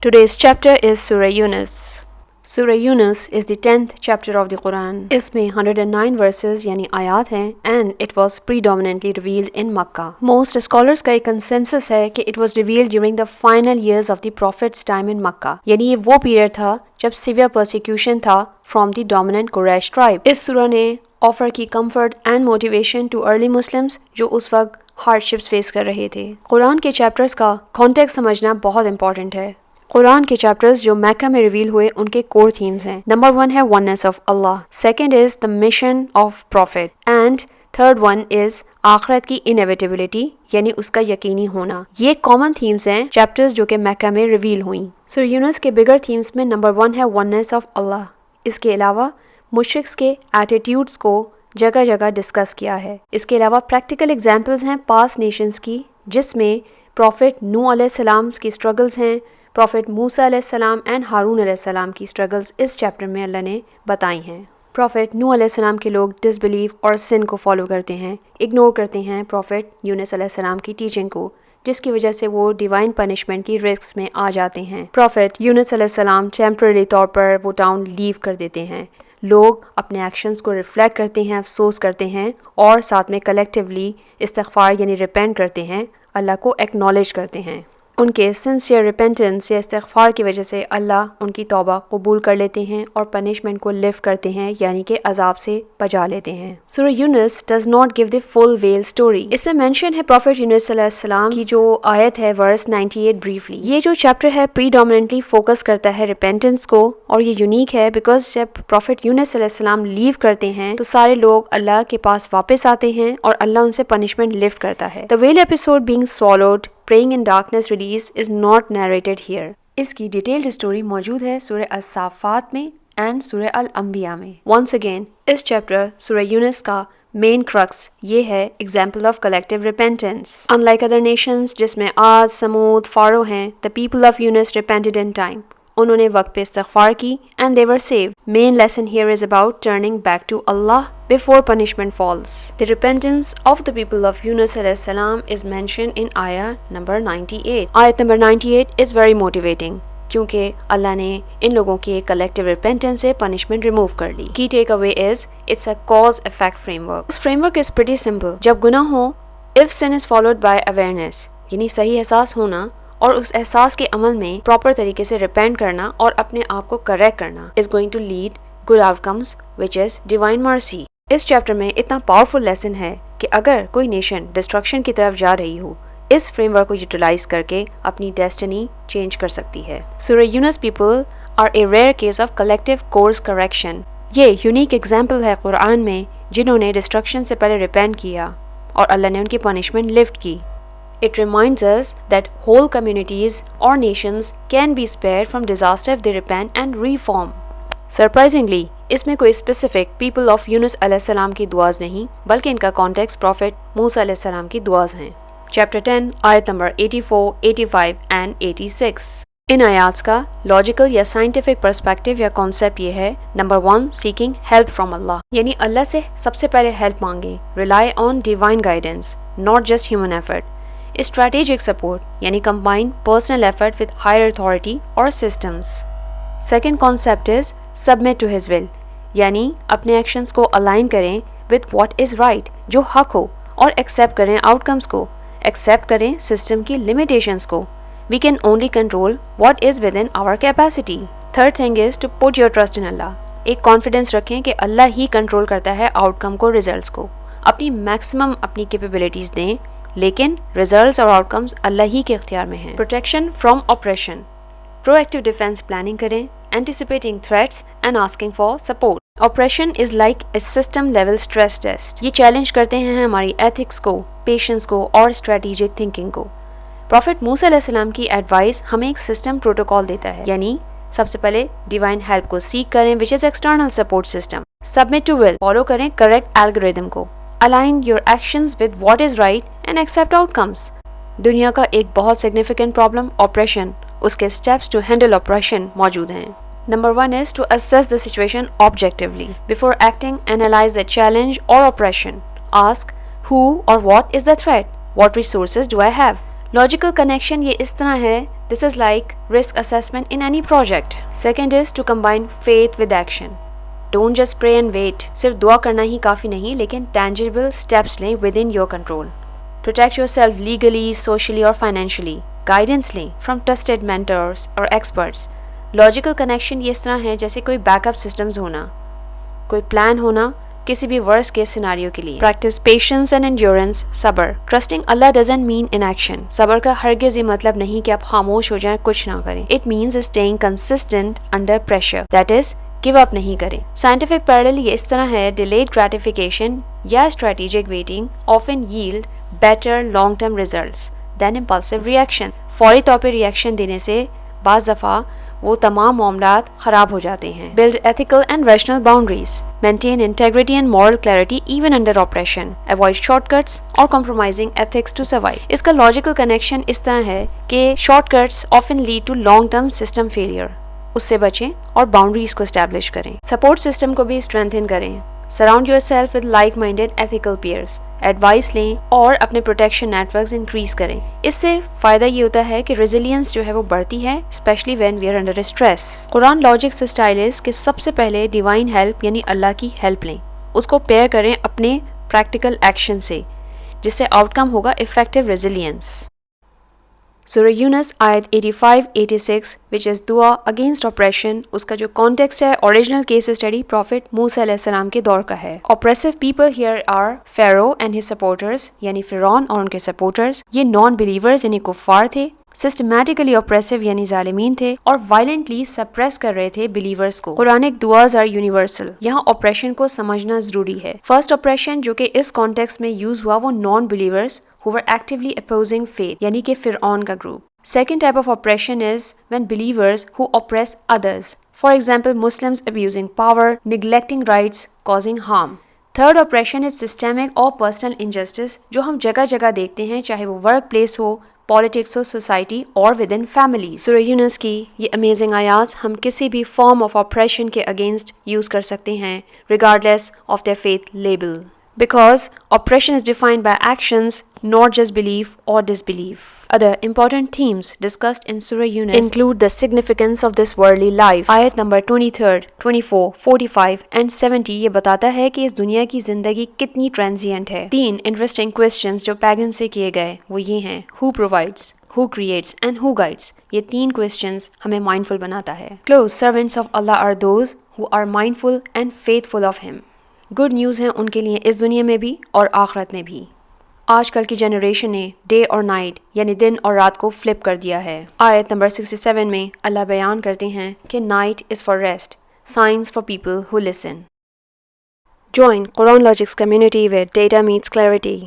Today's chapter is Surah Yunus. Surah Yunus is the 10th chapter of the Quran. इसमें 109 verses यानी आयात हैं and it was predominantly revealed in Makkah. Most scholars का एक consensus है कि it was revealed during the final years of the Prophet's time in Makkah. यानी ये वो period था जब severe persecution था from the dominant Quraysh tribe. इस सूरह ने ऑफर की comfort and motivation to early Muslims जो उस वक्त hardships फेस कर रहे थे. कुरान के chapters का context समझना बहुत important है. कुरान के चैप्टर्स जो मक्का में रिवील हुए उनके कोर थीम्स हैं. नंबर 1 है oneness of Allah, second is the mission of profit and third one is आखिरत की इनएविटेबिलिटी यानी उसका यकीनी होना. ये कॉमन थीम्स हैं चैप्टर्स जो कि मक्का में रिवील हुई. सूरह यूनुस के बिगर थीम्स में नंबर 1 है वननेस ऑफ अल्लाह. इसके अलावा मुशरिक्स के एटीट्यूड्स को जगह जगह डिस्कस किया है. इसके अलावा प्रैक्टिकल एग्जाम्पल्स हैं पास्ट नेशंस की जिसमें प्रॉफिट नूह अलैहिस्सलाम की स्ट्रगल्स हैं, प्रॉफिट मूसा अलैहिस्सलाम एंड हारून अलैहिस्सलाम की स्ट्रगल्स इस चैप्टर में अल्लाह ने बताई हैं. प्रॉफिट नूह अलैहिस्सलाम के लोग डिसबिलीफ और सिन को फॉलो करते हैं, इग्नोर करते हैं प्रॉफिट यूनुस अलैहिस्सलाम की टीचिंग को, जिसकी वजह से वो डिवाइन पनिशमेंट की रिस्क में आ जाते हैं. प्रॉफिट यूनुस अलैहिस्सलाम टेम्पररी तौर पर वो टाउन लीव कर देते हैं. लोग अपने एक्शंस को रिफ्लेक्ट करते हैं, अफसोस करते हैं और साथ में कलेक्टिवली इस्तिग़फ़ार यानी रिपेंट करते हैं, अल्लाह को एक्नॉलेज करते हैं. उनके सिंसियर रिपेंटेंस या इस्तिग़फ़ार की वजह से अल्लाह उनकी तौबा कबूल कर लेते हैं और पनिशमेंट को लिफ्ट करते हैं यानी कि अजाब से बचा लेते हैं. सूरह Yunus does not give the full well story. इसमें मेंशन है प्रॉफिट यूनुस अलैहिस्सलाम की जो आयत है वर्स 98 ब्रीफली. ये जो चैप्टर है प्रीडोमिनेंटली फोकस करता है रिपेंटेंस को और ये यूनिक है बिकॉज जब प्रॉफिट यूनुस अलैहिस्सलाम लीव करते हैं तो सारे लोग अल्लाह के पास वापस आते हैं और अल्लाह उनसे पनिशमेंट लिफ्ट करता है. The well episode being swallowed Praying in Darkness release is not narrated here. इसकी डिटेल्ड स्टोरी मौजूद है सूरह अस-साफ़ात में एंड सूरह अल-अंबिया में. Once again, इस चैप्टर सूरह यूनुस का मेन क्रक्स ये है example of collective repentance. Unlike other Nations जिसमें आद, समूद, फारो हैं, the people of Yunus repented in time. उन्होंने वक्त पे इस्तिग़फ़ार की and they were saved. Main lesson here is about turning back to Allah before punishment falls. The repentance of the people of Yunus alayhi salam is mentioned in ayah number 98. Ayat number 98 is very motivating क्योंकि अल्लाह ने इन लोगों के collective repentance से punishment remove कर ली. Key takeaway is it's a cause effect framework. This framework is pretty simple. जब गुनाह हो, if sin is followed by awareness यानी सही एहसास होना और उस एहसास के अमल में प्रॉपर तरीके से रिपेंट करना और अपने आप को करेक्ट करना is going to lead good outcomes which is divine mercy. इस चैप्टर में इतना पावरफुल लेसन है कि अगर कोई नेशन डिस्ट्रक्शन की तरफ जा रही हो, इस फ्रेमवर्क को यूटिलाइज करके अपनी डेस्टिनी चेंज कर सकती है. Surah Yunus people are a rare case of collective course correction. ये यूनिक एग्जाम्पल है कुरान में जिन्होंने डिस्ट्रक्शन से पहले रिपेंट किया और अल्लाह ने उनकी पनिशमेंट लिफ्ट की. It reminds us that whole communities or nations can be spared from disaster if they repent and reform. Surprisingly, इसमें कोई specific people of Yunus अलैहिस्सलाम की दुआज नहीं बल्कि इनका context Prophet मूसा अलैहिस्सलाम की दुआज हैं. Chapter 10 आयत नंबर 84, 85 and 86. इन आयात का लॉजिकल या साइंटिफिक पर्सपेक्टिव या कॉन्सेप्ट ये है. नंबर 1 सीकिंग हेल्प फ्रॉम अल्लाह यानी अल्लाह से सबसे पहले हेल्प मांगे. Rely on divine guidance not just human effort. Strategic support यानी combine personal effort with higher authority or systems. Second concept is submit to his will यानी अपने actions को align करें with what is right जो हक हो और accept करें outcomes को, accept करें system की limitations को. We can only control what is within our capacity. Third thing is to put your trust in Allah. एक confidence रखें कि अल्लाह ही control करता है outcome को, results को. अपनी maximum अपनी capabilities दें लेकिन रिजल्ट्स और आउटकम्स अल्लाह ही के इख्तियार में हैं. Protection from operation. Proactive defence planning करें, anticipating threats and asking for support. Operation is like a system level stress test. ये चैलेंज करते हैं हमारी एथिक्स को, पेशेंस को और स्ट्रेटेजिक थिंकिंग को. प्रॉफिट मूसा अलैहिस्सलाम की एडवाइस हमें एक सिस्टम प्रोटोकॉल देता है यानी सबसे पहले डिवाइन हेल्प को सीख करें which is external support system. Submit to will follow करें करेक्ट एल्गोरिथम को. Align your actions with what is right and accept outcomes. दुनिया का एक बहुत significant problem oppression, उसके steps to handle oppression मौजूद हैं. Number 1 is to assess the situation objectively. Before acting, analyze the challenge or oppression. Ask who or what is the threat? What resources do I have? Logical connection ये इस तरह है This is like risk assessment in any project. Second is to combine faith with action. Don't just pray and wait. सिर्फ दुआ करना ही काफ़ी नहीं, लेकिन tangible steps लें within your control. Protect yourself legally, socially or financially. Guidance लें from trusted mentors or experts. Logical connection ये इस तरह है जैसे कोई बैकअप सिस्टम्स होना, कोई प्लान होना किसी भी वर्स्ट केस सिनारियो के लिए. प्रैक्टिस पेशेंस एंड एंड्योरेंस, सब्र. Trusting Allah doesn't mean inaction. सब्र का हरगिज़ ये मतलब नहीं कि आप खामोश हो जाएं, कुछ ना करें. It means staying consistent under pressure, that is give up नहीं करें. साइंटिफिक पैरेलल ये इस तरह है, डिलेड ग्रेटिफिकेशन या strategic waiting often yield better long term results than impulsive reaction. फौरी तौर पर रिएक्शन देने से बाज़ दफ़ा वो तमाम मामलात ख़राब हो जाते हैं. Build ethical and rational boundaries. Maintain integrity and moral clarity even under operation. Avoid shortcuts और कॉम्प्रोमाइजिंग एथिक्स टू सर्वाइव. इसका लॉजिकल कनेक्शन इस तरह है कि shortcuts often lead to long term system failure. उससे बचें और बाउंड्रीज को एस्टैब्लिश करें. सपोर्ट सिस्टम को भी स्ट्रेंथन करें. Surround yourself with like minded ethical peers. Advice लें और अपने प्रोटेक्शन नेटवर्क्स इंक्रीज करें. इससे फ़ायदा ये होता है कि रेजिलियंस जो है वो बढ़ती है, specially when we are under stress. Quran logic से स्टाइल इज कि सबसे पहले डिवाइन हेल्प यानी अल्लाह की हेल्प लें, उसको पेयर करें अपने प्रैक्टिकल एक्शन से, जिससे आउटकम होगा इफेक्टिव रेजिलियंस. सूरह यूनुस आयत 85-86 विच इज़ दुआ अगेंस्ट ऑपरेशन. उसका जो कॉन्टेक्स्ट है, original case study prophet Musa अलैहिस्सलाम के दौर का है. Oppressive people here are Pharaoh and his supporters, यानी फिरौन और उनके सपोर्टर्स. ये नॉन बिलीवर्स यानी कुफ्फार थे, सिस्टमैटिकली ऑपरेसिव यानी जालिमीन थे, और वायलेंटली सप्रेस कर रहे थे बिलीवर्स को. कुरानिक दुआज आर यूनिवर्सल. यहाँ ऑपरेशन को समझना जरूरी है. फर्स्ट ऑपरेशन जो कि इस कॉन्टेक्स्ट में यूज हुआ वो non believers who were actively opposing faith, यानी कि फिरौन का group. Second type of oppression is when believers who oppress others. For example, Muslims abusing power, neglecting rights, causing harm. Third oppression is systemic or personal injustice, जो हम जगह जगह देखते हैं, चाहे वो वर्क प्लेस हो, पॉलिटिक्स हो, सोसाइटी और विद इन फैमिलीज. सूरह यूनुस की ये अमेजिंग आयात हम किसी भी फॉर्म ऑफ ऑपरेशन के अगेंस्ट यूज कर सकते हैं, regardless of their faith label. Because oppression is defined by actions, not just belief or disbelief. Other important themes discussed in Surah Yunus include the significance of this worldly life. आयत number 23, 24, 45 and 70 ये बताता है कि इस दुनिया की जिंदगी कितनी ट्रांजिएंट है. 3 इंटरेस्टिंग क्वेश्चंस जो पैगन से किए गए वो ये हैं: Who provides, who creates and who guides. ये 3 क्वेश्चंस हमें माइंडफुल बनाता है. Close servants of Allah are those who are mindful and faithful of Him. Good news है उनके लिए इस दुनिया में भी और आखिरत में भी. आजकल की जनरेशन ने डे और नाइट यानी दिन और रात को फ्लिप कर दिया है. आयत नंबर 67 में अल्लाह बयान करते हैं कि night is for rest, science for people who listen. Join Quran Logic's community where data meets clarity.